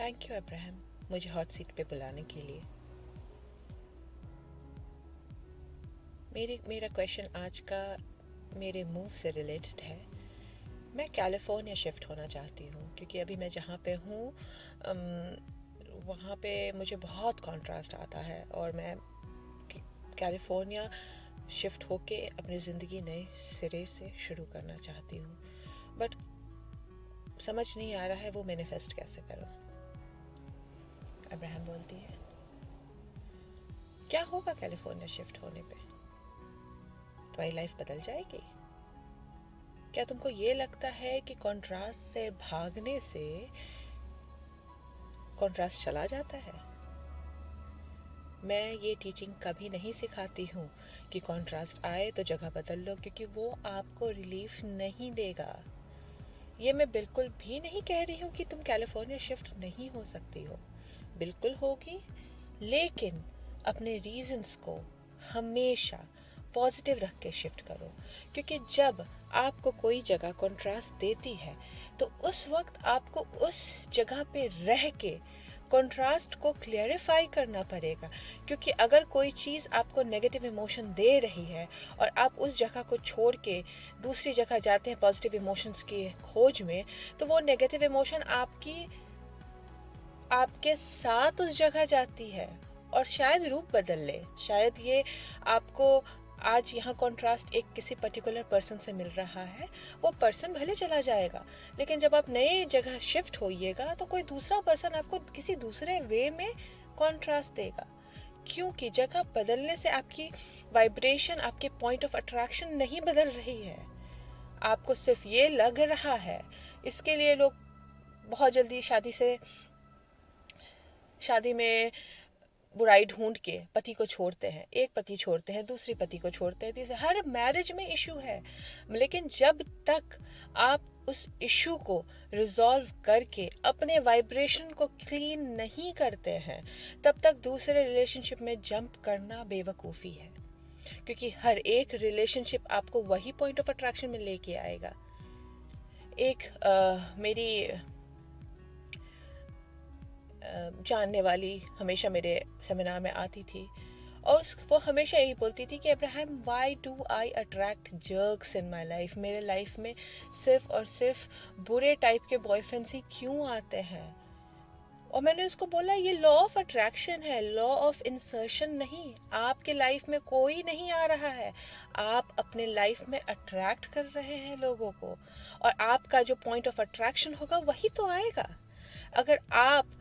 Thank you Abraham मुझे hot seat पे बुलाने के लिए। मेरा क्वेश्चन आज का मेरे मूव से रिलेटेड है। मैं कैलिफोर्निया शिफ्ट होना चाहती हूँ क्योंकि अभी मैं जहाँ पे हूँ वहाँ पे मुझे बहुत कॉन्ट्रास्ट आता है और मैं कैलिफोर्निया शिफ्ट होके अपनी ज़िंदगी नए सिरे से शुरू करना चाहती हूँ, बट समझ नहीं आ रहा है वो मैनिफेस्ट कैसे करूँ। अब्राहम बोलती है, क्या होगा कैलिफोर्निया शिफ्ट होने पे? तुम्हारी लाइफ बदल जाएगी? क्या तुमको ये लगता है कि कॉन्ट्रास्ट से भागने से कॉन्ट्रास्ट चला जाता है? मैं ये टीचिंग कभी नहीं सिखाती हूँ कि कॉन्ट्रास्ट आए तो जगह बदल लो, क्योंकि वो आपको रिलीफ नहीं देगा। ये मैं बिल्कुल भी नहीं कह रही हूँ कि तुम कैलिफोर्निया शिफ्ट नहीं हो सकती हो, बिल्कुल होगी, लेकिन अपने रीजंस को हमेशा पॉजिटिव रख के शिफ्ट करो। क्योंकि जब आपको कोई जगह कॉन्ट्रास्ट देती है तो उस वक्त आपको उस जगह पे रह के कॉन्ट्रास्ट को क्लियरिफाई करना पड़ेगा। क्योंकि अगर कोई चीज़ आपको नेगेटिव इमोशन दे रही है और आप उस जगह को छोड़ के दूसरी जगह जाते हैं पॉजिटिव इमोशंस की खोज में, तो वो नेगेटिव इमोशन आपके साथ उस जगह जाती है और शायद रूप बदल ले। शायद ये आपको आज यहाँ कॉन्ट्रास्ट एक किसी पर्टिकुलर पर्सन से मिल रहा है, वो पर्सन भले चला जाएगा, लेकिन जब आप नए जगह शिफ्ट होइएगा तो कोई दूसरा पर्सन आपको किसी दूसरे वे में कॉन्ट्रास्ट देगा। क्योंकि जगह बदलने से आपकी वाइब्रेशन, आपके पॉइंट ऑफ अट्रैक्शन नहीं बदल रही है। आपको सिर्फ ये लग रहा है। इसके लिए लोग बहुत जल्दी शादी में बुराई ढूंढ के पति को छोड़ते हैं, एक पति छोड़ते हैं, दूसरी पति को छोड़ते हैं, तीसरे, हर मैरिज में इशू है। लेकिन जब तक आप उस इशू को रिजॉल्व करके अपने वाइब्रेशन को क्लीन नहीं करते हैं, तब तक दूसरे रिलेशनशिप में जंप करना बेवकूफ़ी है। क्योंकि हर एक रिलेशनशिप आपको वही पॉइंट ऑफ अट्रैक्शन में लेके आएगा। एक मेरी जानने वाली हमेशा मेरे सेमिनार में आती थी और वो हमेशा यही बोलती थी कि Abraham, why do I attract jerks in my life? मेरे लाइफ में सिर्फ और सिर्फ बुरे टाइप के बॉयफ्रेंड्स ही क्यों आते हैं? और मैंने उसको बोला, ये लॉ ऑफ अट्रैक्शन है, लॉ ऑफ इंसर्शन नहीं। आपके लाइफ में कोई नहीं आ रहा है, आप अपने लाइफ में अट्रैक्ट कर रहे हैं लोगों को, और आपका जो पॉइंट ऑफ अट्रैक्शन होगा वही तो आएगा। अगर आप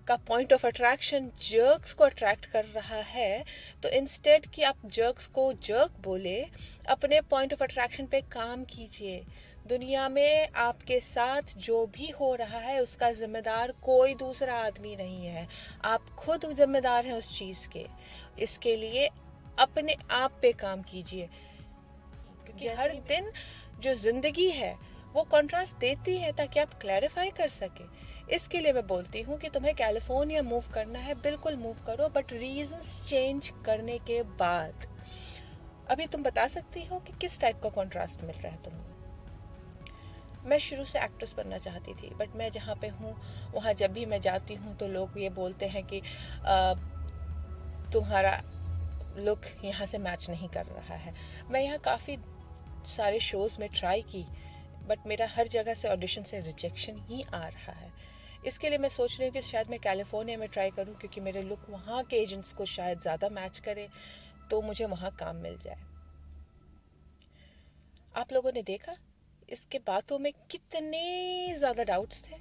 का पॉइंट ऑफ अट्रैक्शन जर्क्स को अट्रैक्ट कर रहा है, तो इंस्टेड कि आप जर्क्स को जर्क बोले, अपने पॉइंट ऑफ अट्रैक्शन पे काम कीजिए। दुनिया में आपके साथ जो भी हो रहा है उसका जिम्मेदार कोई दूसरा आदमी नहीं है, आप खुद जिम्मेदार हैं उस चीज़ के। इसके लिए अपने आप पे काम कीजिए, क्योंकि हर दिन जो जिंदगी है वो कॉन्ट्रास्ट देती है ताकि आप क्लैरिफाई कर सके। इसके लिए मैं बोलती हूँ कि तुम्हें कैलिफोर्निया मूव करना है, बिल्कुल मूव करो, बट रीजंस चेंज करने के बाद। अभी तुम बता सकती हो कि किस टाइप का कॉन्ट्रास्ट मिल रहा है तुम्हें? मैं शुरू से एक्ट्रेस बनना चाहती थी, बट मैं जहाँ पे हूँ वहाँ जब भी मैं जाती हूँ तो लोग ये बोलते हैं कि तुम्हारा लुक यहाँ से मैच नहीं कर रहा है। मैं यहाँ काफ़ी सारे शोज़ में ट्राई की, बट मेरा हर जगह से ऑडिशन से रिजेक्शन ही आ रहा है। इसके लिए मैं सोच रही हूँ कि शायद मैं कैलिफोर्निया में ट्राई करूँ, क्योंकि मेरे लुक वहाँ के एजेंट्स को शायद ज़्यादा मैच करे, तो मुझे वहाँ काम मिल जाए। आप लोगों ने देखा इसके बातों में कितने ज़्यादा डाउट्स थे।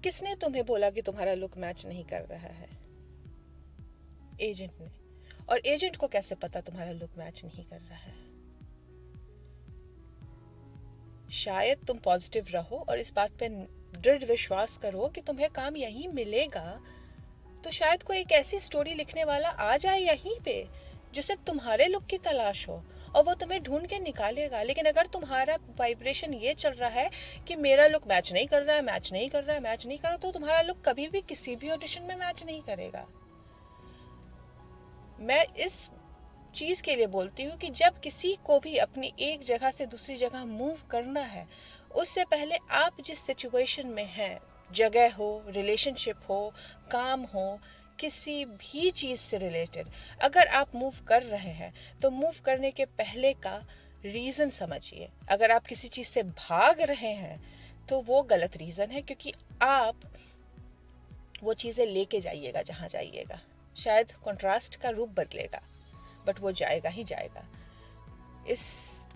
किसने तुम्हें बोला कि तुम्हारा लुक मैच नहीं कर रहा है? एजेंट ने। और एजेंट को कैसे पता तुम्हारा लुक मैच नहीं कर रहा है? शायद तुम पॉजिटिव रहो और इस बात पे दृढ़ विश्वास करो कि तुम्हें काम यहीं मिलेगा, तो शायद कोई एक ऐसी स्टोरी लिखने वाला आ जाए यहीं पे जिसे तुम्हारे लुक की तलाश हो और वो तुम्हें ढूंढ के निकालेगा। लेकिन अगर तुम्हारा वाइब्रेशन ये चल रहा है कि मेरा लुक मैच नहीं कर रहा है, मैच नहीं कर रहा है, मैच नहीं कर रहा, तो तुम्हारा लुक कभी भी किसी भी ऑडिशन में मैच नहीं करेगा। मैं इस चीज़ के लिए बोलती हूँ कि जब किसी को भी अपनी एक जगह से दूसरी जगह मूव करना है, उससे पहले आप जिस सिचुएशन में हैं जगह हो, रिलेशनशिप हो, काम हो, किसी भी चीज़ से रिलेटेड अगर आप मूव कर रहे हैं तो मूव करने के पहले का रीज़न समझिए। अगर आप किसी चीज़ से भाग रहे हैं तो वो गलत रीज़न है, क्योंकि आप वो चीज़ें लेके जाइएगा जहाँ जाइएगा, शायद कंट्रास्ट का रूप बदलेगा बट वो जाएगा ही जाएगा। इस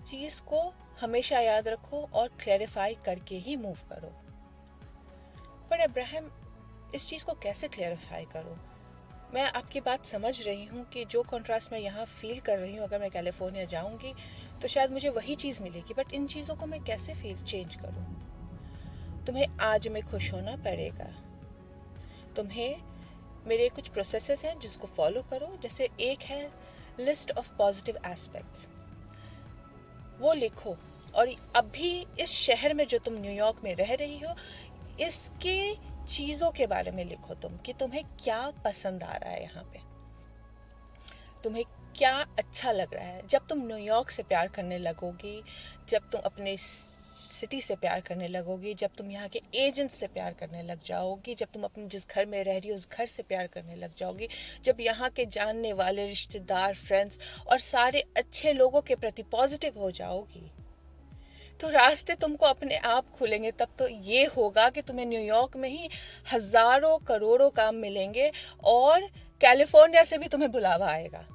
चीज़ को हमेशा याद रखो और क्लैरिफाई करके ही मूव करो। पर अब्राहम, इस चीज़ को कैसे क्लैरिफाई करूँ? मैं आपकी बात समझ रही हूँ कि जो कंट्रास्ट मैं यहाँ फील कर रही हूँ, अगर मैं कैलिफोर्निया जाऊँगी तो शायद मुझे वही चीज़ मिलेगी, बट इन चीज़ों को मैं कैसे फील चेंज करूँ? तुम्हें आज में खुश होना पड़ेगा। तुम्हें मेरे कुछ प्रोसेसेस हैं जिसको फॉलो करो। जैसे एक है लिस्ट ऑफ पॉजिटिव एस्पेक्ट्स, वो लिखो। और अभी इस शहर में जो तुम न्यूयॉर्क में रह रही हो, इसके चीज़ों के बारे में लिखो तुम, कि तुम्हें क्या पसंद आ रहा है यहाँ पे, तुम्हें क्या अच्छा लग रहा है। जब तुम न्यूयॉर्क से प्यार करने लगोगी, जब तुम अपने सिटी से प्यार करने लगोगी, जब तुम यहाँ के एजेंट से प्यार करने लग जाओगी, जब तुम अपने जिस घर में रह रही हो उस घर से प्यार करने लग जाओगी, जब यहाँ के जानने वाले रिश्तेदार, फ्रेंड्स और सारे अच्छे लोगों के प्रति पॉजिटिव हो जाओगी, तो रास्ते तुमको अपने आप खुलेंगे। तब तो ये होगा कि तुम्हें न्यूयॉर्क में ही हजारों करोड़ों काम मिलेंगे और कैलिफोर्निया से भी तुम्हें बुलावा आएगा।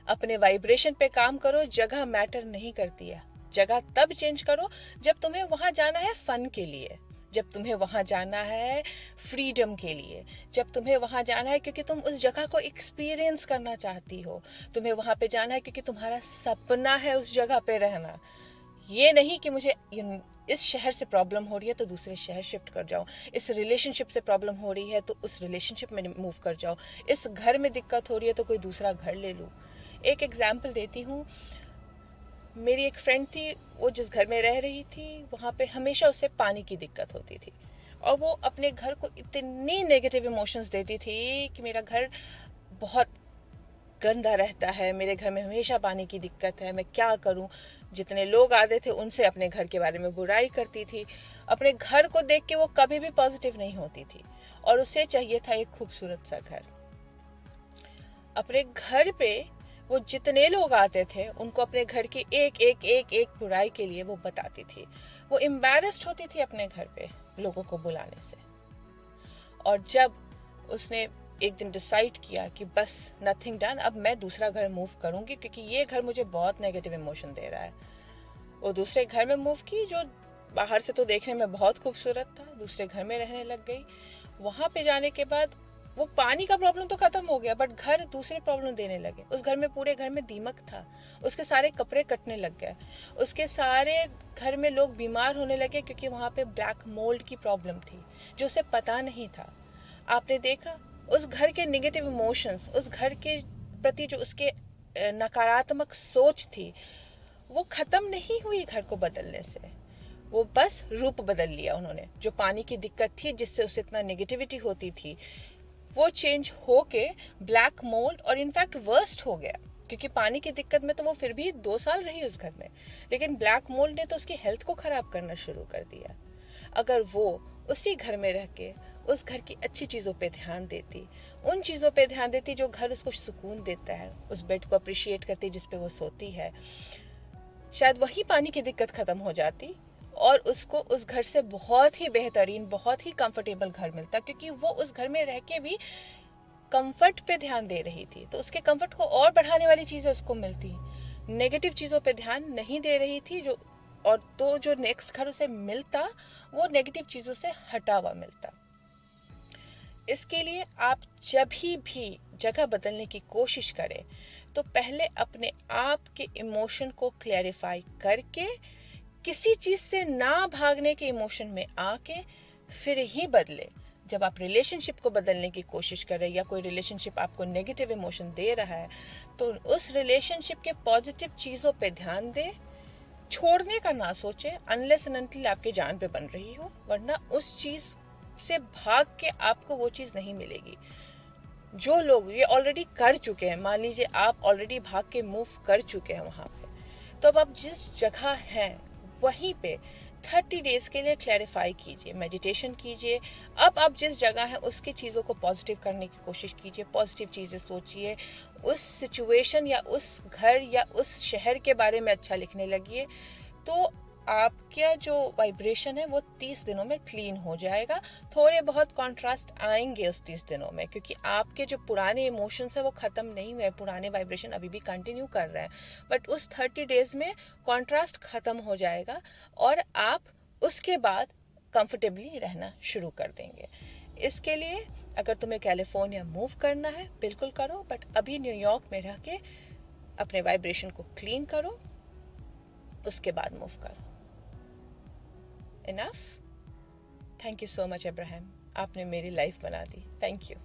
अपने वाइब्रेशन पे काम करो। जगह मैटर नहीं करती है। जगह तब चेंज करो जब तुम्हें वहां जाना है फन के लिए, जब तुम्हें वहां जाना है फ्रीडम के लिए, जब तुम्हें वहां जाना है क्योंकि तुम उस जगह को एक्सपीरियंस करना चाहती हो, तुम्हें वहां पे जाना है क्योंकि तुम्हारा सपना है उस जगह पे रहना। ये नहीं कि मुझे इस शहर से प्रॉब्लम हो रही है तो दूसरे शहर शिफ्ट कर जाओ, इस रिलेशनशिप से प्रॉब्लम हो रही है तो उस रिलेशनशिप में मूव कर जाओ, इस घर में दिक्कत हो रही है तो कोई दूसरा घर ले लूँ। एक एग्जाम्पल देती हूँ। मेरी एक फ्रेंड थी, वो जिस घर में रह रही थी वहाँ पे हमेशा उसे पानी की दिक्कत होती थी और वो अपने घर को इतनी नेगेटिव इमोशंस देती थी कि मेरा घर बहुत गंदा रहता है, मेरे घर में हमेशा पानी की दिक्कत है, मैं क्या करूं। जितने लोग आते थे उनसे अपने घर के बारे में बुराई करती थी। अपने घर को देख के वो कभी भी पॉजिटिव नहीं होती थी और उसे चाहिए था एक खूबसूरत सा घर। अपने घर पे वो जितने लोग आते थे उनको अपने घर की एक एक एक एक बुराई के लिए वो बताती थी। वो एम्बैरेस्ड होती थी अपने घर पे लोगों को बुलाने से। और जब उसने एक दिन डिसाइड किया कि बस नथिंग डन, अब मैं दूसरा घर मूव करूंगी क्योंकि ये घर मुझे बहुत नेगेटिव इमोशन दे रहा है, वो दूसरे घर में मूव की जो बाहर से तो देखने में बहुत खूबसूरत था। दूसरे घर में रहने लग गई। वहां पे जाने के बाद वो पानी का प्रॉब्लम तो खत्म हो गया बट घर दूसरे प्रॉब्लम देने लगे। उस घर में पूरे घर में दीमक था, उसके सारे कपड़े कटने लग गए, उसके सारे घर में लोग बीमार होने लगे क्योंकि वहां पे ब्लैक मोल्ड की प्रॉब्लम थी जो उसे पता नहीं था। आपने देखा उस घर के नेगेटिव इमोशंस, उस घर के प्रति जो उसके नकारात्मक सोच थी वो खत्म नहीं हुई घर को बदलने से। वो बस रूप बदल लिया उन्होंने। जो पानी की दिक्कत थी जिससे उसे इतना नेगेटिविटी होती थी वो चेंज होके ब्लैक मोल्ड और इनफैक्ट वर्स्ट हो गया, क्योंकि पानी की दिक्कत में तो वो फिर भी 2 साल रही उस घर में, लेकिन ब्लैक मोल्ड ने तो उसकी हेल्थ को खराब करना शुरू कर दिया। अगर वो उसी घर में रह के उस घर की अच्छी चीज़ों पे ध्यान देती, उन चीज़ों पे ध्यान देती जो घर उसको सुकून देता है, उस बेड को अप्रिशिएट करती जिस पे वो सोती है, शायद वही पानी की दिक्कत खत्म हो जाती और उसको उस घर से बहुत ही बेहतरीन, बहुत ही कंफर्टेबल घर मिलता, क्योंकि वो उस घर में रह के भी कंफर्ट पे ध्यान दे रही थी तो उसके कंफर्ट को और बढ़ाने वाली चीज़ें उसको मिलती। नेगेटिव चीज़ों पे ध्यान नहीं दे रही थी जो, और तो जो नेक्स्ट घर उसे मिलता वो नेगेटिव चीज़ों से हटा हुआ मिलता। इसके लिए आप जब भी जगह बदलने की कोशिश करें तो पहले अपने आप के इमोशन को क्लैरिफाई करके, किसी चीज़ से ना भागने के इमोशन में आके फिर ही बदले। जब आप रिलेशनशिप को बदलने की कोशिश करें या कोई रिलेशनशिप आपको नेगेटिव इमोशन दे रहा है तो उस रिलेशनशिप के पॉजिटिव चीज़ों पे ध्यान दें। छोड़ने का ना सोचे अनलेस एंड अनटिल आपकी जान पे बन रही हो, वरना उस चीज़ से भाग के आपको वो चीज़ नहीं मिलेगी। जो लोग ये ऑलरेडी कर चुके हैं, मान लीजिए आप ऑलरेडी भाग के मूव कर चुके हैं वहाँ पे, तो अब आप जिस जगह हैं वहीं पे 30 डेज़ के लिए क्लैरिफाई कीजिए, मेडिटेशन कीजिए। अब आप जिस जगह हैं उसकी चीज़ों को पॉजिटिव करने की कोशिश कीजिए, पॉजिटिव चीज़ें सोचिए, उस सिचुएशन या उस घर या उस शहर के बारे में अच्छा लिखने लगिए। तो आपका जो वाइब्रेशन है वो 30 दिनों में क्लीन हो जाएगा। थोड़े बहुत कॉन्ट्रास्ट आएंगे उस 30 दिनों में, क्योंकि आपके जो पुराने इमोशंस हैं वो ख़त्म नहीं हुए, पुराने वाइब्रेशन अभी भी कंटिन्यू कर रहे हैं, बट उस 30 डेज़ में कॉन्ट्रास्ट ख़त्म हो जाएगा और आप उसके बाद कंफर्टेबली रहना शुरू कर देंगे। इसके लिए अगर तुम्हें कैलिफोर्निया मूव करना है बिल्कुल करो, बट अभी न्यूयॉर्क में रह के अपने वाइब्रेशन को क्लीन करो, उसके बाद मूव करो। Enough. Thank you so much Abraham, आपने मेरी लाइफ बना दी। Thank you.